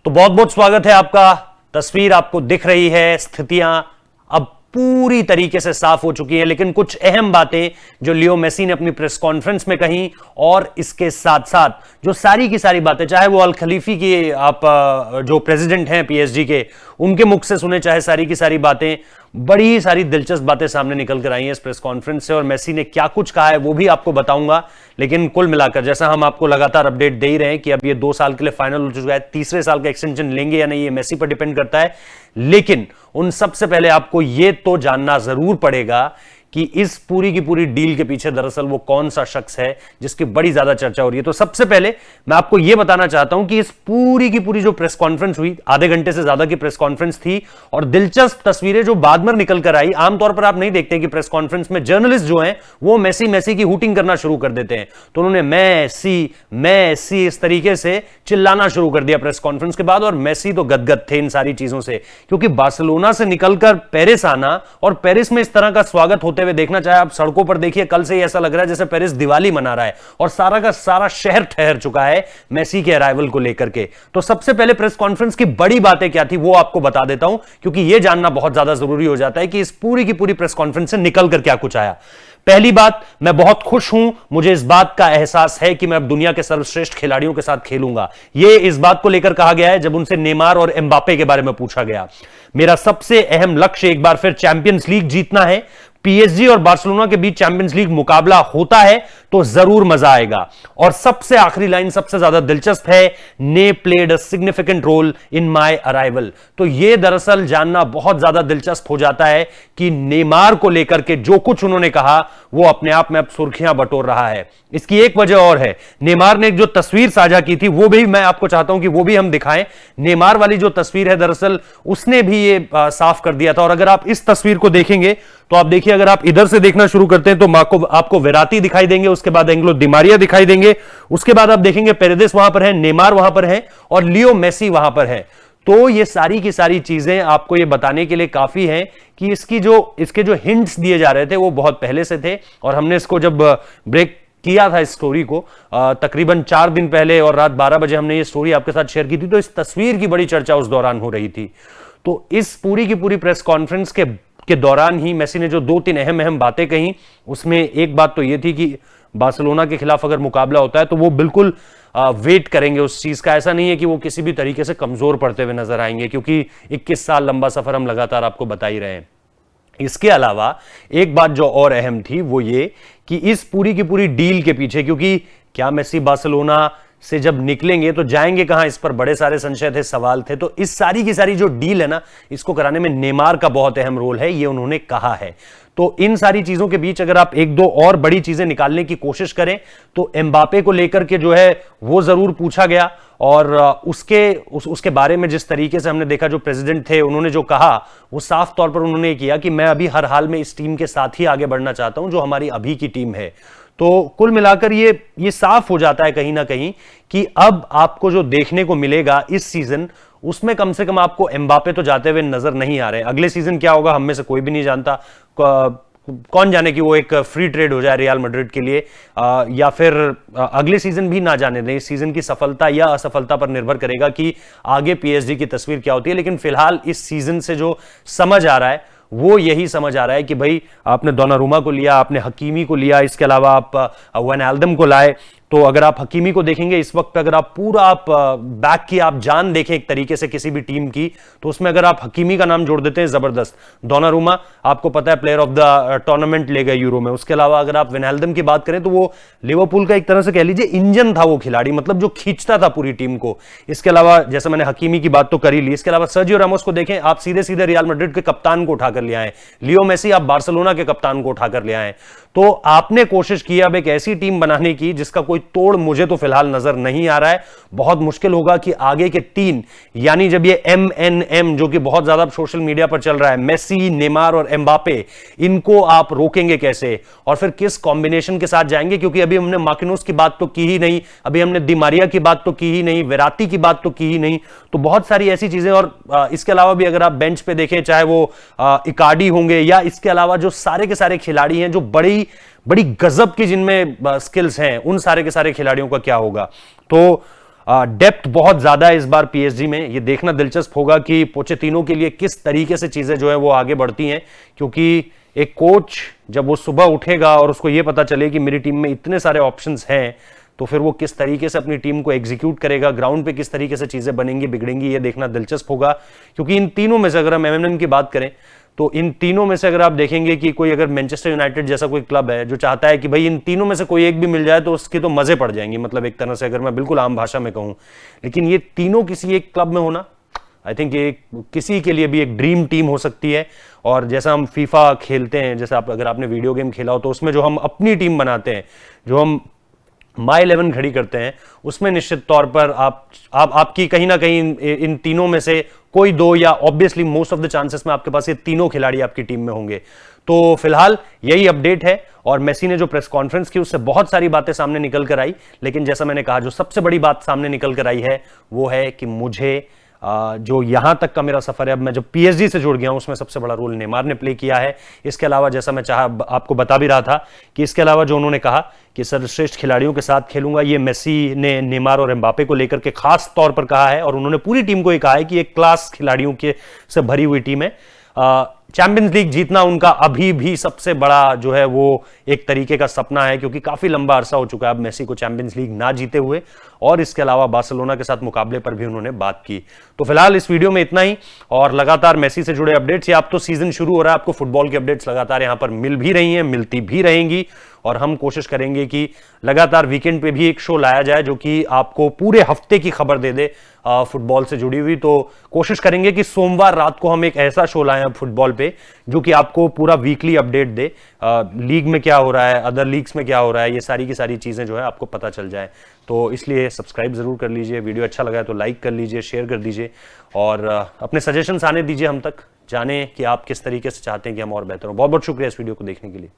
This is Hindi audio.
तो बहुत बहुत स्वागत है आपका। तस्वीर आपको दिख रही है, स्थितियां अब पूरी तरीके से साफ हो चुकी हैं, लेकिन कुछ अहम बातें जो लियो मेसी ने अपनी प्रेस कॉन्फ्रेंस में कही और इसके साथ साथ जो सारी की सारी बातें, चाहे वो अल खलीफी की आप जो प्रेसिडेंट हैं पीएसजी के, उनके मुख से सुने, चाहे सारी की सारी बातें, बड़ी सारी दिलचस्प बातें सामने निकल कर आई हैं इस प्रेस कॉन्फ्रेंस से। और मेसी ने क्या कुछ कहा है वो भी आपको बताऊंगा। लेकिन कुल मिलाकर जैसा हम आपको लगातार अपडेट दे ही रहे हैं कि अब ये 2 साल के लिए फाइनल हो चुका है, तीसरे साल का एक्सटेंशन लेंगे या नहीं ये मेसी पर डिपेंड करता है। लेकिन उन सबसे पहले आपको ये तो जानना जरूर पड़ेगा कि इस पूरी की पूरी डील के पीछे दरअसल वो कौन सा शख्स है जिसकी बड़ी ज्यादा चर्चा हो रही है। तो सबसे पहले मैं आपको यह बताना चाहता हूं कि इस पूरी की पूरी जो प्रेस कॉन्फ्रेंस हुई, आधे घंटे से ज्यादा की प्रेस कॉन्फ्रेंस थी और दिलचस्प तस्वीरें जो बाद में निकल कर आई। आमतौर पर आप नहीं देखते कि प्रेस कॉन्फ्रेंस में जर्नलिस्ट जो हैं वो मेसी मेसी की हूटिंग करना शुरू कर देते हैं, तो उन्होंने मेसी मेसी इस तरीके से चिल्लाना शुरू कर दिया प्रेस कॉन्फ्रेंस के बाद। और मेसी तो गदगद थे इन सारी चीजों से, क्योंकि बार्सिलोना से निकलकर पेरिस आना और पेरिस में इस तरह का स्वागत होते हुए देखना, चाहे आप सड़कों पर देखिए, कल से ही ऐसा लग रहा है जैसे पेरिस दिवाली मना रहा है और सारा का सारा शहर ठहर चुका है मेसी के अराइवल को लेकर के। तो सबसे पहले प्रेस कॉन्फ्रेंस की बड़ी बातें क्या थी वो आपको बता देता हूं, क्योंकि यह जानना बहुत ज्यादा जरूरी हो जाता है कि इस पूरी की पूरी प्रेस कॉन्फ्रेंस से निकलकर क्या कुछ आया। पहली बात, मैं बहुत खुश हूं, मुझे इस बात का एहसास है कि मैं अब दुनिया के सर्वश्रेष्ठ खिलाड़ियों के साथ खेलूंगा। यह इस बात को लेकर कहा गया है जब उनसे नेमार और एम्बापे के बारे में पूछा गया। मेरा सबसे अहम लक्ष्य एक बार फिर चैंपियंस लीग जीतना है। पीएसजी और बार्सिलोना के बीच चैंपियंस लीग मुकाबला होता है तो जरूर मजा आएगा। और सबसे आखिरी लाइन सबसे ज्यादा दिलचस्प है, ने played a significant role in my arrival. तो यह दरअसल जानना बहुत ज्यादा दिलचस्प हो जाता है कि नेमार को लेकर के जो कुछ उन्होंने कहा वो अपने आप में अब सुर्खियां बटोर रहा है। इसकी एक वजह और है, नेमार ने एक जो तस्वीर साझा की थी वो भी मैं आपको चाहता हूं कि वो भी हम दिखाएं। नेमार वाली जो तस्वीर है दरअसल उसने भी ये साफ कर दिया था। और अगर आप इस तस्वीर को देखेंगे तो आप देखिए, अगर आप इधर से देखना शुरू करते हैं तो आपको वेराती दिखाई देंगे, उसके बाद एंग्लो दिमारिया दिखाई देंगे, उसके बाद आप देखेंगे पेरेदेस वहां पर है, नेमार वहां पर है और लियो मेसी वहां पर है। तो ये सारी की सारी चीजें आपको ये बताने के लिए काफी हैं कि इसके जो हिंट्स दिए जा रहे थे वो बहुत पहले से थे। और हमने इसको जब ब्रेक किया था इस स्टोरी को तकरीबन 4 दिन पहले और रात 12 बजे हमने ये स्टोरी आपके साथ शेयर की थी, तो इस तस्वीर की बड़ी चर्चा उस दौरान हो रही थी। तो इस पूरी की पूरी प्रेस कॉन्फ्रेंस के दौरान ही मेसी ने जो 2-3 अहम बातें कही, उसमें एक बात तो यह थी कि बार्सिलोना के खिलाफ अगर मुकाबला होता है तो वो बिल्कुल वेट करेंगे उस चीज का। ऐसा नहीं है कि वो किसी भी तरीके से कमजोर पड़ते हुए नजर आएंगे, क्योंकि 21 साल लंबा सफर हम लगातार आपको बता ही रहे हैं। इसके अलावा एक बात जो और अहम थी वो ये कि इस पूरी की पूरी डील के पीछे, क्योंकि क्या मेसी बार्सिलोना से जब निकलेंगे तो जाएंगे कहां, इस पर बड़े सारे संशय थे, सवाल थे। तो इस सारी की सारी जो डील है ना, इसको कराने में नेमार का बहुत अहम रोल है, ये उन्होंने कहा है। तो इन सारी चीजों के बीच अगर आप 1-2 और बड़ी चीजें निकालने की कोशिश करें तो एम्बापे को लेकर के जो है वो जरूर पूछा गया। और उसके बारे में जिस तरीके से हमने देखा, जो प्रेसिडेंट थे उन्होंने जो कहा वो साफ तौर पर उन्होंने किया कि मैं अभी हर हाल में इस टीम के साथ ही आगे बढ़ना चाहता हूं जो हमारी अभी की टीम है। तो कुल मिलाकर ये साफ हो जाता है कहीं ना कहीं कि अब आपको जो देखने को मिलेगा इस सीजन, उसमें कम से कम आपको एम्बापे तो जाते हुए नजर नहीं आ रहे। अगले सीजन क्या होगा हम में से कोई भी नहीं जानता। कौन जाने कि वो एक फ्री ट्रेड हो जाए रियल मैड्रिड के लिए, या फिर अगले सीजन भी ना जाने दें। इस सीजन की सफलता या असफलता पर निर्भर करेगा कि आगे पीएसजी की तस्वीर क्या होती है। लेकिन फिलहाल इस सीजन से जो समझ आ रहा है वो यही समझ आ रहा है कि भाई आपने दोनारुमा को लिया, आपने हकीमी को लिया, इसके अलावा आप वैनआल्डम को लाए। तो अगर आप हकीमी को देखेंगे इस वक्त, अगर आप पूरा आप बैक की आप जान देखें एक तरीके से किसी भी टीम की, तो उसमें अगर आप हकीमी का नाम जोड़ देते हैं जबरदस्त। दोनारुमा आपको पता है प्लेयर ऑफ द टूर्नामेंट ले गए यूरो में। उसके अलावा अगर आप वैनआल्डम की बात करें तो वो लिवरपूल का एक तरह से कह लीजिए इंजन था वो खिलाड़ी, मतलब जो खींचता था पूरी टीम को। इसके अलावा जैसे मैंने हकीमी की बात तो कर ही ली, इसके अलावा सर्जियो रामोस को देखें, आप सीधे सीधे रियल मैड्रिड के कप्तान को उठाकर ले आए। लियो मेसी आप बार्सिलोना के कप्तान को उठाकर ले आए। तो आपने कोशिश की अब एक ऐसी टीम बनाने की जिसका कोई तोड़ मुझे तो फिलहाल नजर नहीं आ रहा है। बहुत मुश्किल होगा कि आगे के 3, यानी जब ये MNM जो कि बहुत ज्यादा सोशल मीडिया पर चल रहा है, मेसी, नेमार और एम्बापे, इनको आप रोकेंगे कैसे और फिर किस कॉम्बिनेशन के साथ जाएंगे। क्योंकि अभी हमने मार्किनोस की बात तो की ही नहीं, अभी हमने दी मारिया की बात तो की ही नहीं, वेराती की बात तो की ही नहीं। तो बहुत सारी ऐसी चीजें। और इसके अलावा भी अगर आप बेंच पे देखें, चाहे वो इकार्डी होंगे या इसके अलावा जो सारे के सारे खिलाड़ी हैं जो बड़ी गजब की जिनमें स्किल्स हैं, उन सारे के सारे खिलाड़ियों का क्या होगा। तो डेप्थ बहुत ज्यादा है इस बार पीएसजी में। ये देखना दिलचस्प होगा कि पोचेटिनो के लिए किस तरीके से चीजें जो है वो आगे बढ़ती हैं, क्योंकि एक कोच जब वो सुबह उठेगा और उसको ये पता चले कि मेरी टीम में इतने सारे ऑप्शंस हैं, तो फिर वो किस तरीके से अपनी टीम को एग्जीक्यूट करेगा, ग्राउंड पे किस तरीके से चीजें बनेंगी बिगड़ेंगी, ये देखना दिलचस्प होगा। क्योंकि इन तीनों में से अगर हम एमएनएम की बात करें तो इन तीनों में से अगर आप देखेंगे कि कोई अगर मैनचेस्टर यूनाइटेड जैसा कोई क्लब है जो चाहता है कि भाई इन तीनों में से कोई एक भी मिल जाए तो उसके तो मजे पड़ जाएंगे, मतलब एक तरह से अगर मैं बिल्कुल आम भाषा में कहूं। लेकिन ये तीनों किसी एक क्लब में होना, आई थिंक ये किसी के लिए भी एक ड्रीम टीम हो सकती है। और जैसा हम फीफा खेलते हैं, जैसे अगर आपने वीडियो गेम खेला हो तो उसमें जो हम अपनी टीम बनाते हैं, जो हम माई 11 खड़ी करते हैं, उसमें निश्चित तौर पर आपकी कहीं ना कहीं इन तीनों में से कोई दो, या obviously most of the chances में आपके पास ये तीनों खिलाड़ी आपकी टीम में होंगे। तो फिलहाल यही अपडेट है। और मेसी ने जो प्रेस कॉन्फ्रेंस की उससे बहुत सारी बातें सामने निकल कर आई, लेकिन जैसा मैंने कहा जो सबसे बड़ी बात सामने निकल कर आई है वो है कि मुझे जो यहां तक का मेरा सफर है, अब मैं जब पीएसजी से जुड़ गया हूं उसमें सबसे बड़ा रोल नेमार ने प्ले किया है। इसके अलावा जैसा मैं आपको बता भी रहा था कि इसके अलावा जो उन्होंने कहा कि सर्वश्रेष्ठ खिलाड़ियों के साथ खेलूंगा, ये मेसी ने नेमार और एम्बापे को लेकर के खास तौर पर कहा है। और उन्होंने पूरी टीम को ये कहा है कि एक क्लास खिलाड़ियों के से भरी हुई टीम है। चैंपियंस लीग जीतना उनका अभी भी सबसे बड़ा जो है वो एक तरीके का सपना है, क्योंकि काफी लंबा अरसा हो चुका है अब मेसी को चैंपियंस लीग ना जीते हुए। और इसके अलावा बार्सिलोना के साथ मुकाबले पर भी उन्होंने बात की। तो फिलहाल इस वीडियो में इतना ही, और लगातार मेसी से जुड़े अपडेट्स, या अब तो सीजन शुरू हो रहा है, आपको फुटबॉल की अपडेट्स लगातार यहां पर मिल भी रही हैं, मिलती भी रहेंगी। और हम कोशिश करेंगे कि लगातार वीकेंड पे भी एक शो लाया जाए जो कि आपको पूरे हफ्ते की खबर दे दे फुटबॉल से जुड़ी हुई। तो कोशिश करेंगे कि सोमवार रात को हम एक ऐसा शो लाएं फुटबॉल पे जो कि आपको पूरा वीकली अपडेट दे, लीग में क्या हो रहा है, अदर लीग्स में क्या हो रहा है, ये सारी की सारी चीजें जो है आपको पता चल जाए। तो इसलिए सब्सक्राइब जरूर कर लीजिए, वीडियो अच्छा लगा है तो लाइक कर लीजिए, शेयर कर दीजिए, और अपने सजेशंस आने दीजिए हम तक, जाने कि आप किस तरीके से चाहते हैं कि हम और बेहतर हो। बहुत बहुत शुक्रिया इस वीडियो को देखने के लिए।